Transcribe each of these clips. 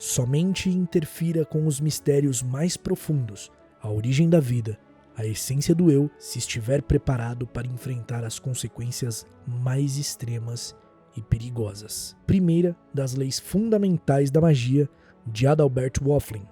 somente interfira com os mistérios mais profundos, a origem da vida, a essência do eu, se estiver preparado para enfrentar as consequências mais extremas e perigosas. Primeira das leis fundamentais da magia, de Adalbert Waffling.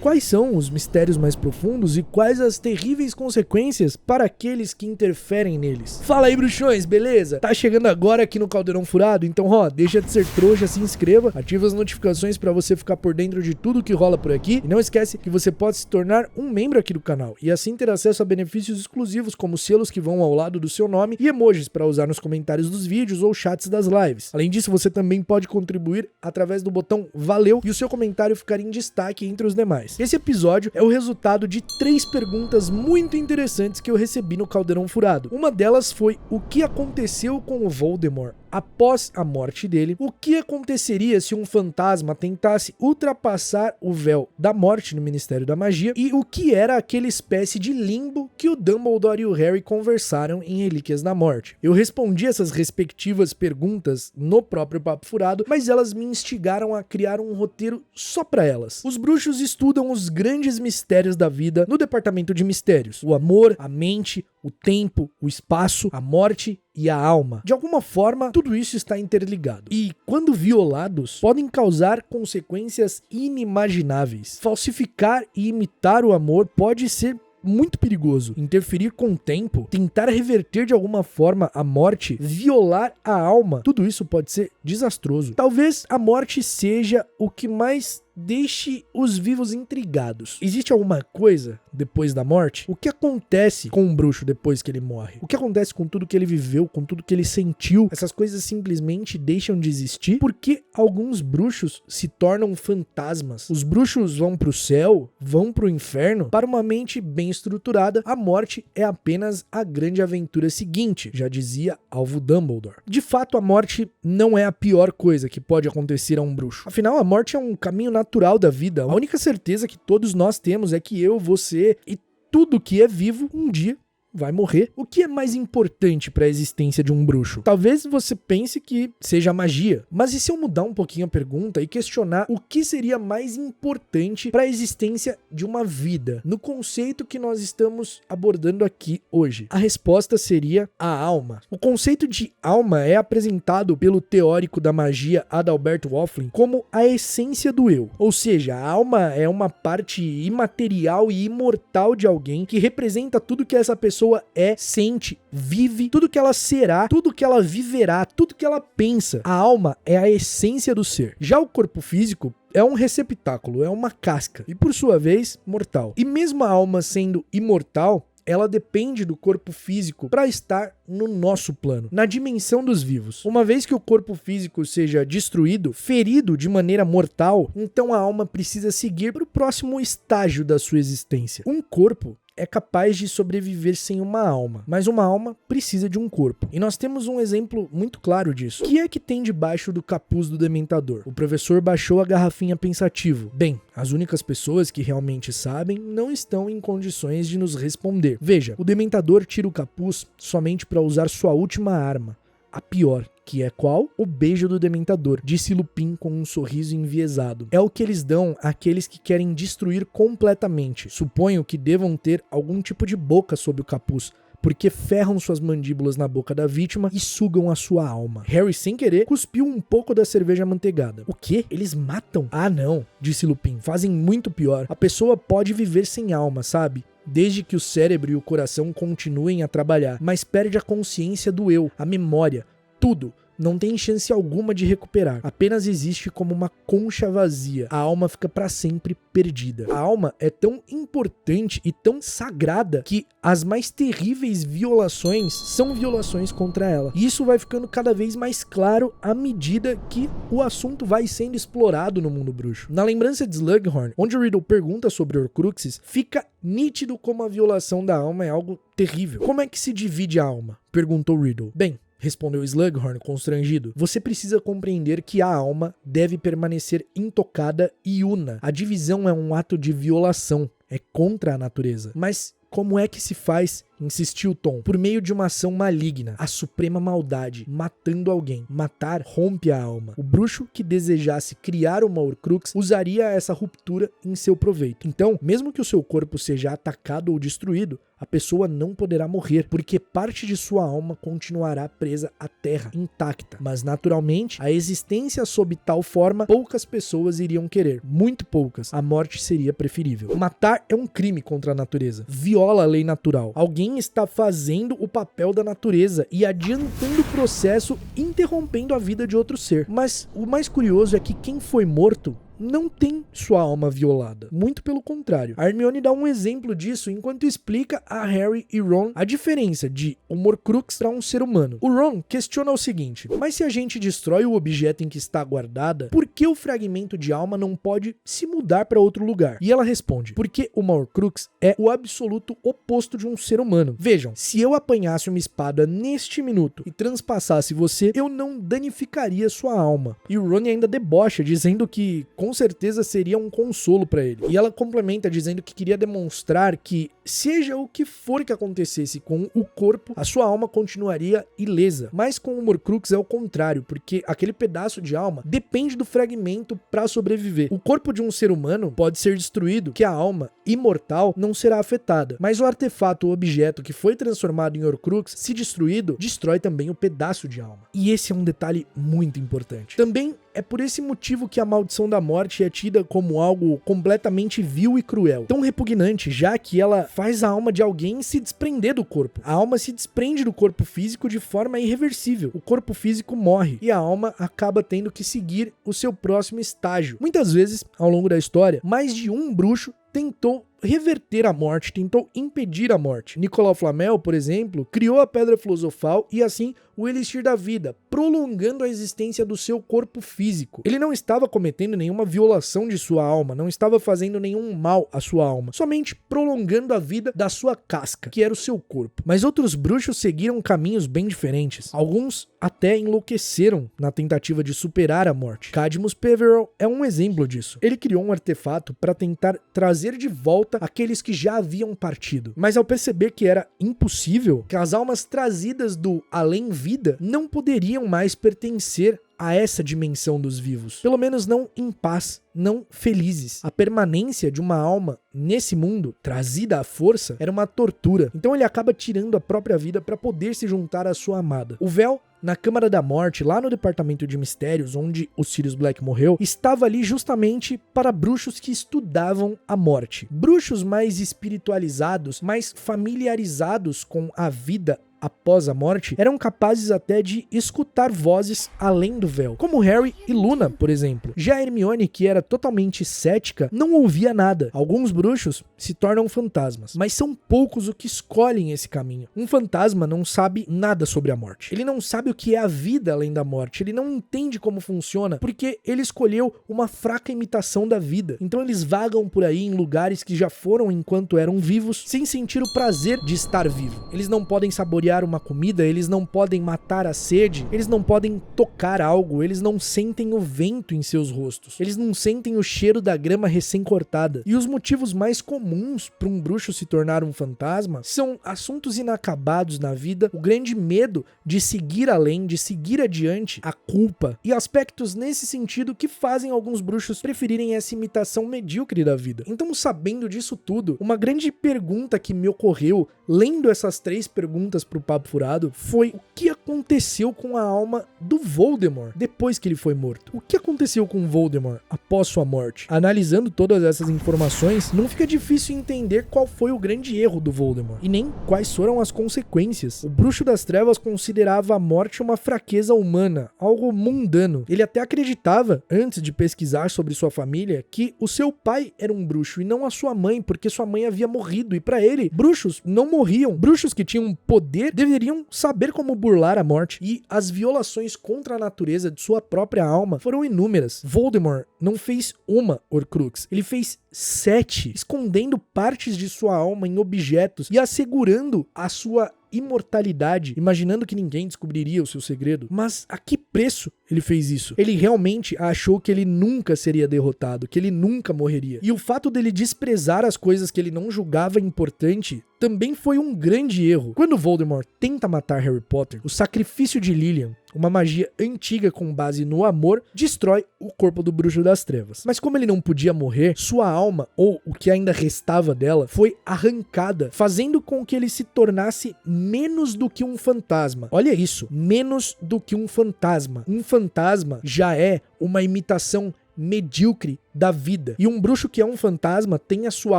Quais são os mistérios mais profundos e quais as terríveis consequências para aqueles que interferem neles? Fala aí, bruxões, beleza? Tá chegando agora aqui no Caldeirão Furado? Então, deixa de ser trouxa, se inscreva, ativa as notificações para você ficar por dentro de tudo que rola por aqui. E não esquece que você pode se tornar um membro aqui do canal e assim ter acesso a benefícios exclusivos como selos que vão ao lado do seu nome e emojis para usar nos comentários dos vídeos ou chats das lives. Além disso, você também pode contribuir através do botão Valeu e o seu comentário ficar em destaque entre os demais. Esse episódio é o resultado de 3 perguntas muito interessantes que eu recebi no Caldeirão Furado. Uma delas foi: o que aconteceu com o Voldemort após a morte dele? O que aconteceria se um fantasma tentasse ultrapassar o véu da morte no Ministério da Magia? E o que era aquela espécie de limbo que o Dumbledore e o Harry conversaram em Relíquias da Morte? Eu respondi essas respectivas perguntas no próprio Papo Furado, mas elas me instigaram a criar um roteiro só para elas. Os bruxos estudam os grandes mistérios da vida no Departamento de Mistérios: o amor, a mente, o tempo, o espaço, a morte e a alma. De alguma forma, tudo isso está interligado. E, quando violados, podem causar consequências inimagináveis. Falsificar e imitar o amor pode ser muito perigoso. Interferir com o tempo, tentar reverter de alguma forma a morte, violar a alma, tudo isso pode ser desastroso. Talvez a morte seja o que mais deixe os vivos intrigados. Existe alguma coisa depois da morte? O que acontece com um bruxo depois que ele morre? O que acontece com tudo que ele viveu, com tudo que ele sentiu? Essas coisas simplesmente deixam de existir? Por que alguns bruxos se tornam fantasmas? Os bruxos vão pro céu? Vão pro inferno? Para uma mente bem estruturada, a morte é apenas a grande aventura seguinte, já dizia Alvo Dumbledore. De fato, a morte não é a pior coisa que pode acontecer a um bruxo. Afinal, a morte é um caminho natural da vida. A única certeza que todos nós temos é que eu, você e tudo que é vivo um dia vai morrer. O que é mais importante para a existência de um bruxo? Talvez você pense que seja a magia, mas e se eu mudar um pouquinho a pergunta e questionar o que seria mais importante para a existência de uma vida, no conceito que nós estamos abordando aqui hoje? A resposta seria a alma. O conceito de alma é apresentado pelo teórico da magia Adalbert Waffling como a essência do eu, ou seja, a alma é uma parte imaterial e imortal de alguém que representa tudo que essa pessoa é, sente, vive, tudo que ela será, tudo que ela viverá, tudo que ela pensa. A alma é a essência do ser. Já o corpo físico é um receptáculo, é uma casca e, por sua vez, mortal. E mesmo a alma sendo imortal, ela depende do corpo físico para estar no nosso plano, na dimensão dos vivos. Uma vez que o corpo físico seja destruído, ferido de maneira mortal, então a alma precisa seguir para o próximo estágio da sua existência. Um corpo é capaz de sobreviver sem uma alma, mas uma alma precisa de um corpo. E nós temos um exemplo muito claro disso. O que é que tem debaixo do capuz do Dementador? O professor baixou a garrafinha pensativo. Bem, as únicas pessoas que realmente sabem não estão em condições de nos responder. Veja, o Dementador tira o capuz somente para usar sua última arma, a pior, que é qual? O beijo do Dementador, disse Lupin com um sorriso enviesado. É o que eles dão àqueles que querem destruir completamente. Suponho que devam ter algum tipo de boca sob o capuz, porque ferram suas mandíbulas na boca da vítima e sugam a sua alma. Harry, sem querer, cuspiu um pouco da cerveja amanteigada. O quê? Eles matam? Ah, não, disse Lupin. Fazem muito pior. A pessoa pode viver sem alma, sabe? Desde que o cérebro e o coração continuem a trabalhar, mas perde a consciência do eu, a memória, tudo. Não tem chance alguma de recuperar. Apenas existe como uma concha vazia. A alma fica para sempre perdida. A alma é tão importante e tão sagrada que as mais terríveis violações são violações contra ela. E isso vai ficando cada vez mais claro à medida que o assunto vai sendo explorado no mundo bruxo. Na lembrança de Slughorn, onde o Riddle pergunta sobre Horcruxes, fica nítido como a violação da alma é algo terrível. Como é que se divide a alma? Perguntou Riddle. Bem, respondeu Slughorn constrangido, você precisa compreender que a alma deve permanecer intocada e una. A divisão é um ato de violação, é contra a natureza. Mas como é que se faz insistiu Tom, por meio de uma ação maligna, a suprema maldade, matando alguém. Matar rompe a alma. O bruxo que desejasse criar uma Horcrux usaria essa ruptura em seu proveito. Então, mesmo que o seu corpo seja atacado ou destruído, a pessoa não poderá morrer, porque parte de sua alma continuará presa à terra, intacta. Mas, naturalmente, a existência sob tal forma, poucas pessoas iriam querer. Muito poucas. A morte seria preferível. Matar é um crime contra a natureza. Viola a lei natural. Alguém está fazendo o papel da natureza e adiantando o processo, interrompendo a vida de outro ser. Mas o mais curioso é que quem foi morto não tem sua alma violada. Muito pelo contrário. A Hermione dá um exemplo disso enquanto explica a Harry e Ron a diferença de um Horcrux para um ser humano. O Ron questiona o seguinte: mas se a gente destrói o objeto em que está guardada, por que o fragmento de alma não pode se mudar para outro lugar? E ela responde: porque uma Horcrux é o absoluto oposto de um ser humano. Vejam, se eu apanhasse uma espada neste minuto e transpassasse você, eu não danificaria sua alma. E o Ron ainda debocha, dizendo que com certeza seria um consolo para ele. E ela complementa dizendo que queria demonstrar que, seja o que for que acontecesse com o corpo, a sua alma continuaria ilesa. Mas com o Horcrux é o contrário, porque aquele pedaço de alma depende do fragmento para sobreviver. O corpo de um ser humano pode ser destruído, que a alma imortal não será afetada. Mas o artefato ou objeto que foi transformado em Horcrux, se destruído, destrói também o pedaço de alma. E esse é um detalhe muito importante. Também é por esse motivo que a maldição da morte é tida como algo completamente vil e cruel. Tão repugnante, já que ela faz a alma de alguém se desprender do corpo. A alma se desprende do corpo físico de forma irreversível. O corpo físico morre e a alma acaba tendo que seguir o seu próximo estágio. Muitas vezes, ao longo da história, mais de um bruxo tentou reverter a morte, tentou impedir a morte. Nicolau Flamel, por exemplo, criou a Pedra Filosofal e assim o Elixir da Vida, prolongando a existência do seu corpo físico. Ele não estava cometendo nenhuma violação de sua alma, não estava fazendo nenhum mal à sua alma, somente prolongando a vida da sua casca, que era o seu corpo. Mas outros bruxos seguiram caminhos bem diferentes. Alguns até enlouqueceram na tentativa de superar a morte. Cadmus Peverell é um exemplo disso. Ele criou um artefato para tentar trazer de volta aqueles que já haviam partido. Mas ao perceber que era impossível, que as almas trazidas do além-vida não poderiam mais pertencer a essa dimensão dos vivos. Pelo menos não em paz, não felizes. A permanência de uma alma nesse mundo, trazida à força, era uma tortura. Então ele acaba tirando a própria vida para poder se juntar à sua amada. O véu na Câmara da Morte, lá no Departamento de Mistérios, onde o Sirius Black morreu, estava ali justamente para bruxos que estudavam a morte. Bruxos mais espiritualizados, mais familiarizados com a vida após a morte, eram capazes até de escutar vozes além do véu, como Harry e Luna, por exemplo. Já Hermione, que era totalmente cética, não ouvia nada. Alguns bruxos se tornam fantasmas, mas são poucos os que escolhem esse caminho. Um fantasma não sabe nada sobre a morte. Ele não sabe o que é a vida além da morte. Ele não entende como funciona, porque ele escolheu uma fraca imitação da vida. Então eles vagam por aí em lugares que já foram enquanto eram vivos, sem sentir o prazer de estar vivo. Eles não podem saborear uma comida, eles não podem matar a sede, eles não podem tocar algo, eles não sentem o vento em seus rostos, eles não sentem o cheiro da grama recém-cortada. E os motivos mais comuns para um bruxo se tornar um fantasma são assuntos inacabados na vida, o grande medo de seguir além, de seguir adiante, a culpa e aspectos nesse sentido que fazem alguns bruxos preferirem essa imitação medíocre da vida. Então, sabendo disso tudo, uma grande pergunta que me ocorreu lendo essas 3 perguntas pro Papo Furado foi: o que aconteceu com a alma do Voldemort depois que ele foi morto? O que aconteceu com Voldemort após sua morte? Analisando todas essas informações, não fica difícil entender qual foi o grande erro do Voldemort e nem quais foram as consequências. O Bruxo das Trevas considerava a morte uma fraqueza humana, algo mundano. Ele até acreditava, antes de pesquisar sobre sua família, que o seu pai era um bruxo e não a sua mãe, porque sua mãe havia morrido, e para ele, bruxos não morriam. Bruxos que tinham poder deveriam saber como burlar a morte, e as violações contra a natureza de sua própria alma foram inúmeras. Voldemort não fez uma Horcrux, ele fez 7, escondendo partes de sua alma em objetos e assegurando a sua imortalidade, imaginando que ninguém descobriria o seu segredo. Mas a que preço ele fez isso? Ele realmente achou que ele nunca seria derrotado, que ele nunca morreria. E o fato dele desprezar as coisas que ele não julgava importante também foi um grande erro. Quando Voldemort tenta matar Harry Potter, o sacrifício de Lilian, uma magia antiga com base no amor, destrói o corpo do Bruxo das Trevas. Mas como ele não podia morrer, sua alma, ou o que ainda restava dela, foi arrancada, fazendo com que ele se tornasse menos do que um fantasma. Olha isso, menos do que um fantasma. Um fantasma já é uma imitação medíocre da vida. E um bruxo que é um fantasma tem a sua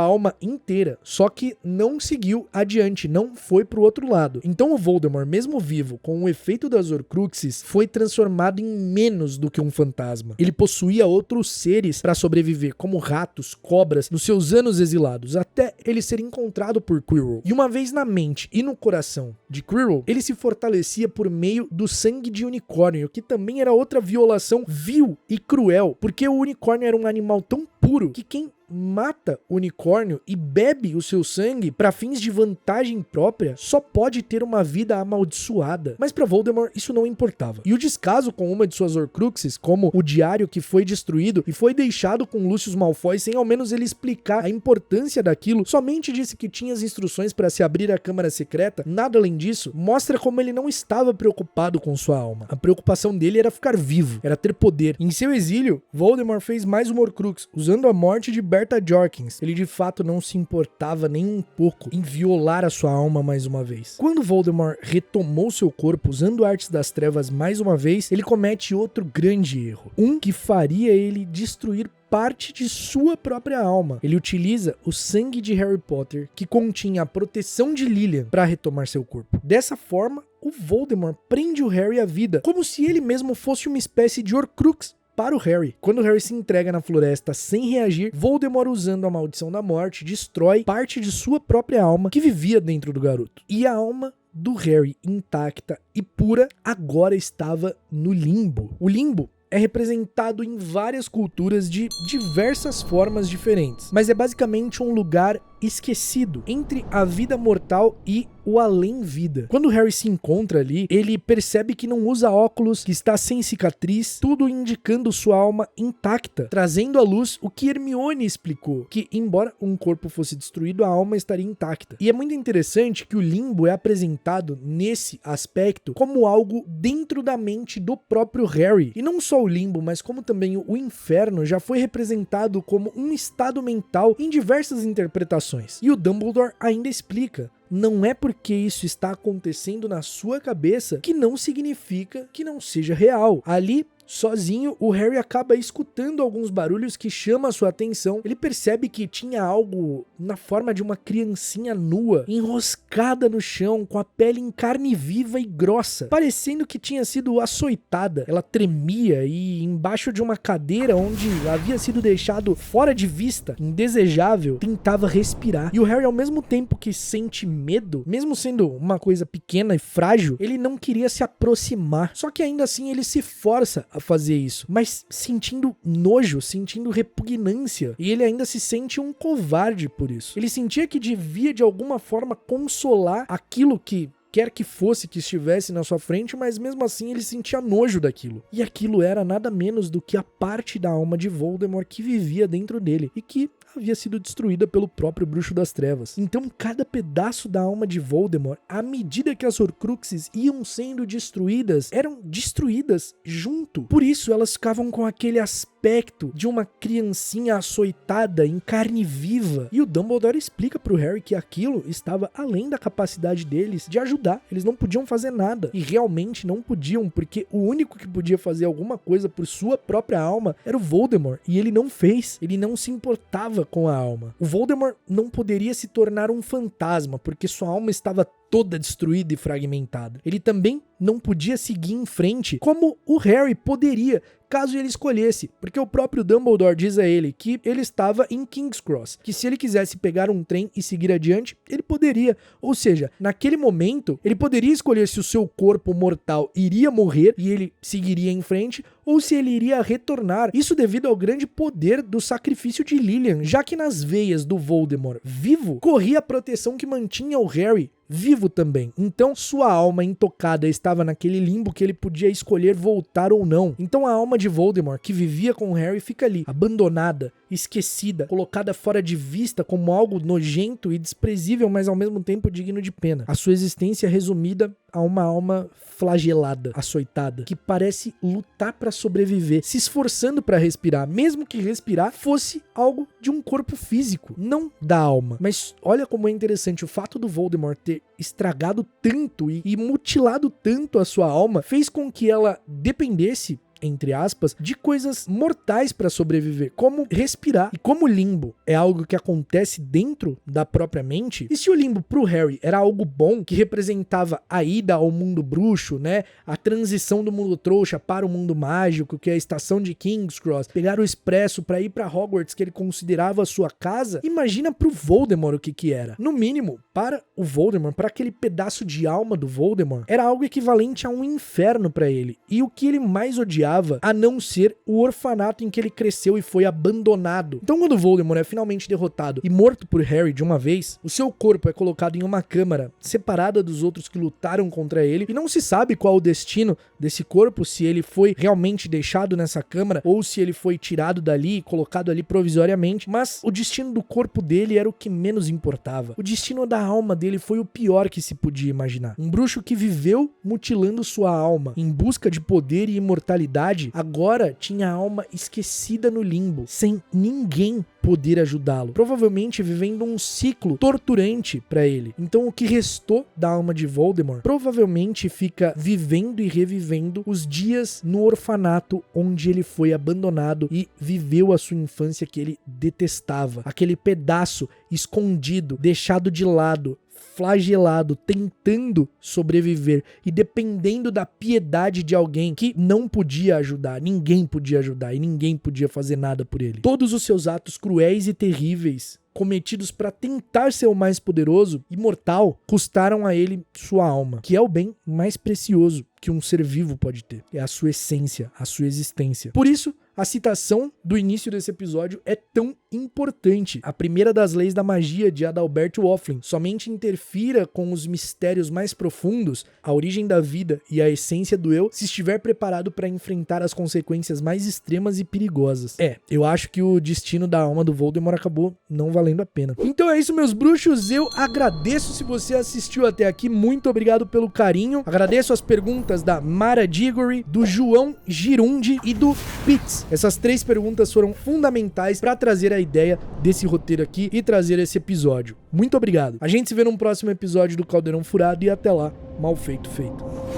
alma inteira, só que não seguiu adiante, não foi pro outro lado. Então o Voldemort, mesmo vivo, com o efeito das Horcruxes, foi transformado em menos do que um fantasma. Ele possuía outros seres para sobreviver, como ratos, cobras, nos seus anos exilados, até ele ser encontrado por Quirrell. E uma vez na mente e no coração de Quirrell, ele se fortalecia por meio do sangue de unicórnio, que também era outra violação vil e cruel, porque o unicórnio era um animal tão puro que quem mata o unicórnio e bebe o seu sangue para fins de vantagem própria só pode ter uma vida amaldiçoada. Mas para Voldemort isso não importava. E o descaso com uma de suas Horcruxes, como o diário que foi destruído e foi deixado com Lucius Malfoy sem ao menos ele explicar a importância daquilo, somente disse que tinha as instruções para se abrir a câmara secreta, nada além disso, mostra como ele não estava preocupado com sua alma. A preocupação dele era ficar vivo, era ter poder. Em seu exílio, Voldemort fez mais uma Horcrux, usando a morte de Bertha Jorkins. Ele de fato não se importava nem um pouco em violar a sua alma mais uma vez. Quando Voldemort retomou seu corpo usando artes das trevas mais uma vez, ele comete outro grande erro. Um que faria ele destruir parte de sua própria alma. Ele utiliza o sangue de Harry Potter, que continha a proteção de Lilian, para retomar seu corpo. Dessa forma, o Voldemort prende o Harry à vida, como se ele mesmo fosse uma espécie de Horcrux para o Harry. Quando o Harry se entrega na floresta sem reagir, Voldemort, usando a maldição da morte, destrói parte de sua própria alma que vivia dentro do garoto. E a alma do Harry, intacta e pura, agora estava no limbo. O limbo é representado em várias culturas de diversas formas diferentes, mas é basicamente um lugar esquecido entre a vida mortal e o além-vida. Quando Harry se encontra ali, ele percebe que não usa óculos, que está sem cicatriz, tudo indicando sua alma intacta, trazendo à luz o que Hermione explicou, que embora um corpo fosse destruído, a alma estaria intacta. E é muito interessante que o limbo é apresentado nesse aspecto como algo dentro da mente do próprio Harry. E não só o limbo, mas como também o inferno já foi representado como um estado mental em diversas interpretações. E o Dumbledore ainda explica: não é porque isso está acontecendo na sua cabeça que não significa que não seja real. Ali, sozinho, o Harry acaba escutando alguns barulhos que chamam a sua atenção. Ele percebe que tinha algo na forma de uma criancinha nua, enroscada no chão, com a pele em carne viva e grossa, parecendo que tinha sido açoitada. Ela tremia e embaixo de uma cadeira onde havia sido deixado fora de vista, indesejável, tentava respirar. E o Harry, ao mesmo tempo que sente medo, mesmo sendo uma coisa pequena e frágil, ele não queria se aproximar. Só que ainda assim ele se força a fazer isso, mas sentindo nojo, sentindo repugnância, e ele ainda se sente um covarde por isso. Ele sentia que devia de alguma forma consolar aquilo que quer que fosse que estivesse na sua frente, mas mesmo assim ele sentia nojo daquilo. E aquilo era nada menos do que a parte da alma de Voldemort que vivia dentro dele e que havia sido destruída pelo próprio Bruxo das Trevas. Então cada pedaço da alma de Voldemort, à medida que as Horcruxes iam sendo destruídas, eram destruídas junto. Por isso elas ficavam com aquele aspecto de uma criancinha açoitada em carne viva. E o Dumbledore explica pro Harry que aquilo estava além da capacidade deles de ajudar. Eles não podiam fazer nada. E realmente não podiam, porque o único que podia fazer alguma coisa por sua própria alma era o Voldemort. E ele não fez. Ele não se importava com a alma. O Voldemort não poderia se tornar um fantasma, porque sua alma estava toda destruída e fragmentada. Ele também não podia seguir em frente como o Harry poderia, caso ele escolhesse, porque o próprio Dumbledore diz a ele que ele estava em King's Cross, que se ele quisesse pegar um trem e seguir adiante, ele poderia. Ou seja, naquele momento, ele poderia escolher se o seu corpo mortal iria morrer e ele seguiria em frente, ou se ele iria retornar. Isso devido ao grande poder do sacrifício de Lilian, já que nas veias do Voldemort vivo corria a proteção que mantinha o Harry vivo também. Então sua alma intocada estava naquele limbo que ele podia escolher voltar ou não. Então a alma de Voldemort que vivia com o Harry fica ali, abandonada, esquecida, colocada fora de vista como algo nojento e desprezível, mas ao mesmo tempo digno de pena. A sua existência é resumida a uma alma flagelada, açoitada, que parece lutar para sobreviver, se esforçando para respirar, mesmo que respirar fosse algo de um corpo físico, não da alma. Mas olha como é interessante, o fato do Voldemort ter estragado tanto e mutilado tanto a sua alma fez com que ela dependesse, entre aspas, de coisas mortais para sobreviver, como respirar. E como o limbo é algo que acontece dentro da própria mente, e se o limbo pro Harry era algo bom, que representava a ida ao mundo bruxo, né, a transição do mundo trouxa para o mundo mágico, que é a estação de King's Cross, pegar o expresso para ir para Hogwarts, que ele considerava a sua casa, imagina pro Voldemort o que era. No mínimo, para o Voldemort, para aquele pedaço de alma do Voldemort, era algo equivalente a um inferno para ele, e o que ele mais odiava a não ser o orfanato em que ele cresceu e foi abandonado. Então quando Voldemort é finalmente derrotado e morto por Harry de uma vez, o seu corpo é colocado em uma câmara separada dos outros que lutaram contra ele e não se sabe qual o destino desse corpo, se ele foi realmente deixado nessa câmara ou se ele foi tirado dali e colocado ali provisoriamente, mas o destino do corpo dele era o que menos importava. O destino da alma dele foi o pior que se podia imaginar. Um bruxo que viveu mutilando sua alma em busca de poder e imortalidade agora tinha a alma esquecida no limbo, sem ninguém poder ajudá-lo, provavelmente vivendo um ciclo torturante para ele. Então o que restou da alma de Voldemort provavelmente fica vivendo e revivendo os dias no orfanato onde ele foi abandonado e viveu a sua infância que ele detestava, aquele pedaço escondido, deixado de lado, flagelado, tentando sobreviver e dependendo da piedade de alguém que não podia ajudar, ninguém podia ajudar e ninguém podia fazer nada por ele. Todos os seus atos cruéis e terríveis cometidos para tentar ser o mais poderoso, imortal, custaram a ele sua alma, que é o bem mais precioso que um ser vivo pode ter. É a sua essência, a sua existência. Por isso, a citação do início desse episódio é tão importante. A primeira das leis da magia de Adalbert Waffling: somente interfira com os mistérios mais profundos, a origem da vida e a essência do eu, se estiver preparado para enfrentar as consequências mais extremas e perigosas. Eu acho que o destino da alma do Voldemort acabou não valendo a pena. Então é isso, meus bruxos, eu agradeço se você assistiu até aqui, muito obrigado pelo carinho, agradeço as perguntas da Mara Digory, do João Girundi e do Pitts. Essas 3 perguntas foram fundamentais para trazer a ideia desse roteiro aqui e trazer esse episódio. Muito obrigado. A gente se vê num próximo episódio do Caldeirão Furado e até lá, mal feito feito.